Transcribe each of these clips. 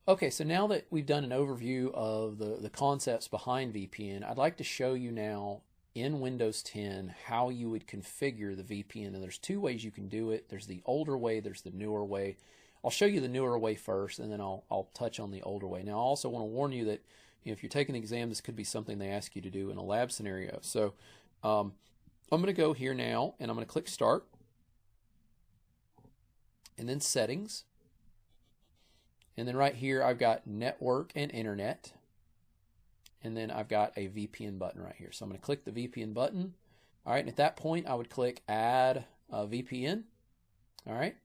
Okay, so now that we've done an overview of the concepts behind VPN, I'd like to show you now in Windows 10 how you would configure the VPN. And there's two ways you can do it. There's the older way, there's the newer way. I'll show you the newer way first, and then I'll touch on the older way. Now, I also want to warn you that if you're taking the exam, this could be something they ask you to do in a lab scenario. So I'm going to go here now, and I'm going to click Start, and then Settings. And then right here, I've got Network and Internet. And then I've got a VPN button right here. So I'm going to click the VPN button. All right, and at that point, I would click Add VPN. All right.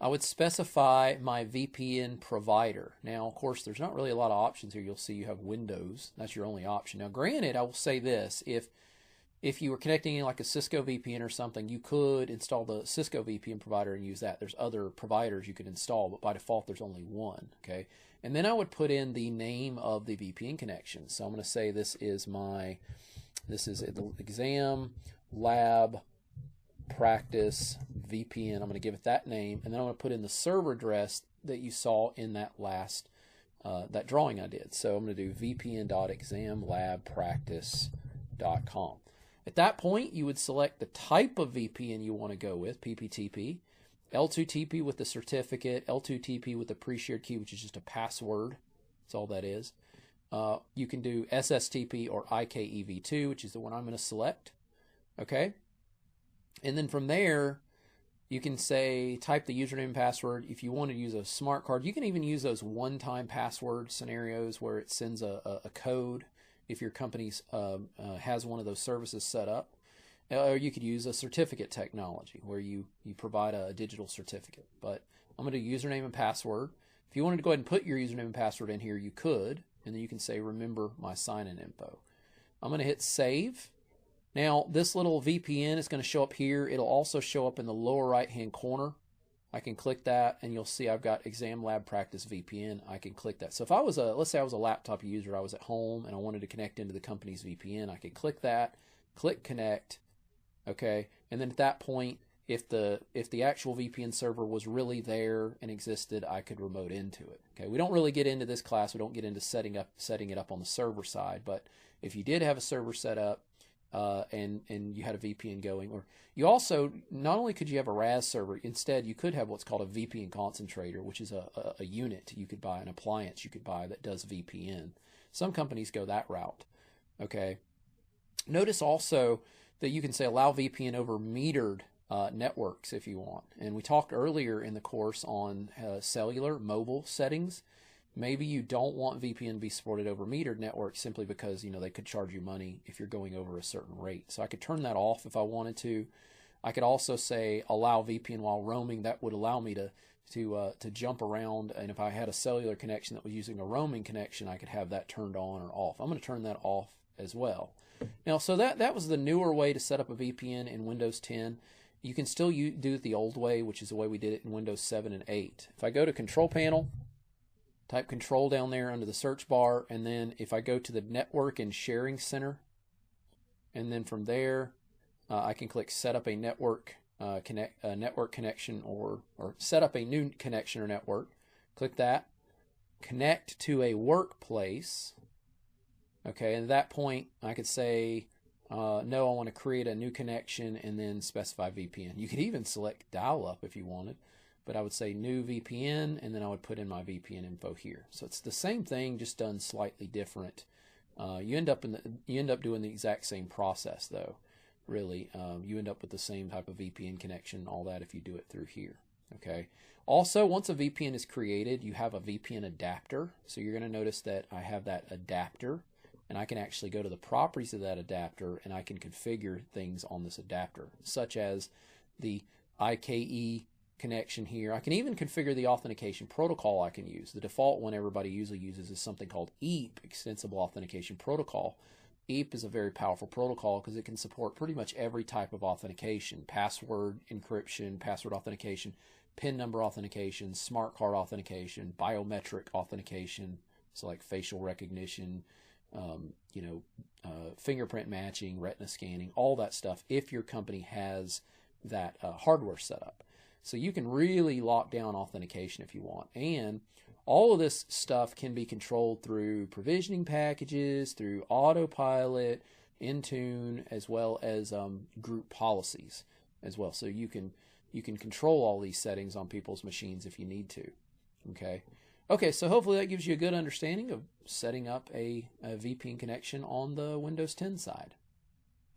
I would specify my VPN provider. Now, of course, there's not really a lot of options here. You'll see you have Windows. That's your only option. Now, granted, I will say this. If you were connecting in like a Cisco VPN or something, you could install the Cisco VPN provider and use that. There's other providers you could install, but by default, there's only one, okay? And then I would put in the name of the VPN connection. So I'm going to say this is exam lab practice VPN. I'm going to give it that name, and then I'm going to put in the server address that you saw in that last that drawing I did. So I'm going to do vpn.examlabpractice.com. At that point, you would select the type of VPN you want to go with, PPTP, L2TP with the certificate, L2TP with the pre-shared key, which is just a password. That's all that is. You can do SSTP or IKEV2, which is the one I'm going to select. Okay? And then from there, you can say type the username and password. If you want to use a smart card, you can even use those one-time password scenarios where it sends a code if your company has one of those services set up. Or you could use a certificate technology where you provide a digital certificate. But I'm going to do username and password. If you wanted to go ahead and put your username and password in here, you could. And then you can say, remember my sign-in info. I'm going to hit save. Now, this little VPN is going to show up here. It'll also show up in the lower right-hand corner. I can click that, and you'll see I've got Exam Lab Practice VPN. I can click that. So if I was let's say I was a laptop user, I was at home, and I wanted to connect into the company's VPN, I could click that, click Connect, okay? And then at that point, if the actual VPN server was really there and existed, I could remote into it, okay? We don't really get into this class. We don't get into setting it up on the server side, but if you did have a server set up, and you had a VPN going, or you also, not only could you have a RAS server, instead you could have what's called a VPN concentrator, which is a unit you could buy, an appliance you could buy that does VPN. Some companies go that route, okay? Notice also that you can say allow VPN over metered networks if you want. And we talked earlier in the course on cellular mobile settings. Maybe you don't want VPN to be supported over metered networks simply because, they could charge you money if you're going over a certain rate. So I could turn that off if I wanted to. I could also say allow VPN while roaming. That would allow me to jump around, and if I had a cellular connection that was using a roaming connection, I could have that turned on or off. I'm going to turn that off as well. Now, so that was the newer way to set up a VPN in Windows 10. You can still do it the old way, which is the way we did it in Windows 7 and 8. If I go to Control Panel, type Control down there under the search bar, and then if I go to the Network and Sharing Center, and then from there, I can click Set up a network network connection, or set up a new connection or network. Click that. Connect to a workplace. Okay, and at that point, I could say, no, I want to create a new connection and then specify VPN. You could even select dial-up if you wanted. But I would say new VPN, and then I would put in my VPN info here. So it's the same thing, just done slightly different. You end up doing the exact same process, though. Really, you end up with the same type of VPN connection, all that, if you do it through here. Okay. Also, once a VPN is created, you have a VPN adapter. So you're going to notice that I have that adapter, and I can actually go to the properties of that adapter, and I can configure things on this adapter, such as the IKE connection here. I can even configure the authentication protocol I can use. The default one everybody usually uses is something called EAP, Extensible Authentication Protocol. EAP is a very powerful protocol because it can support pretty much every type of authentication: password encryption, password authentication, PIN number authentication, smart card authentication, biometric authentication, so like facial recognition, fingerprint matching, retina scanning, all that stuff, if your company has that hardware set up. So you can really lock down authentication if you want. And all of this stuff can be controlled through provisioning packages, through autopilot, Intune, as well as group policies as well. So you can control all these settings on people's machines if you need to. Okay, so hopefully that gives you a good understanding of setting up a VPN connection on the Windows 10 side.